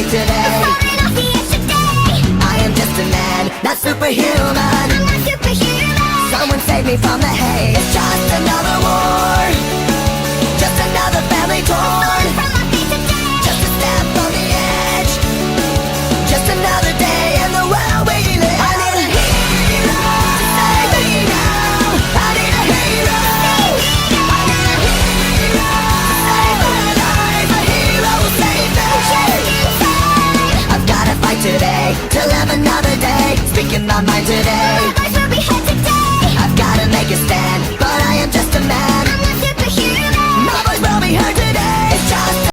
today. I'm falling off the edge today. I am just a man, not superhuman. I'm not superhuman. Someone save me from the hate. It's just another war, just another family torn. From my feet today. Just a step on the edge, just another day in the world we live. I need a hero to save me now. I need a hero. I need a hero to save my life. A hero will save me. I've gotta fight today till have another day. Speaking my mind today.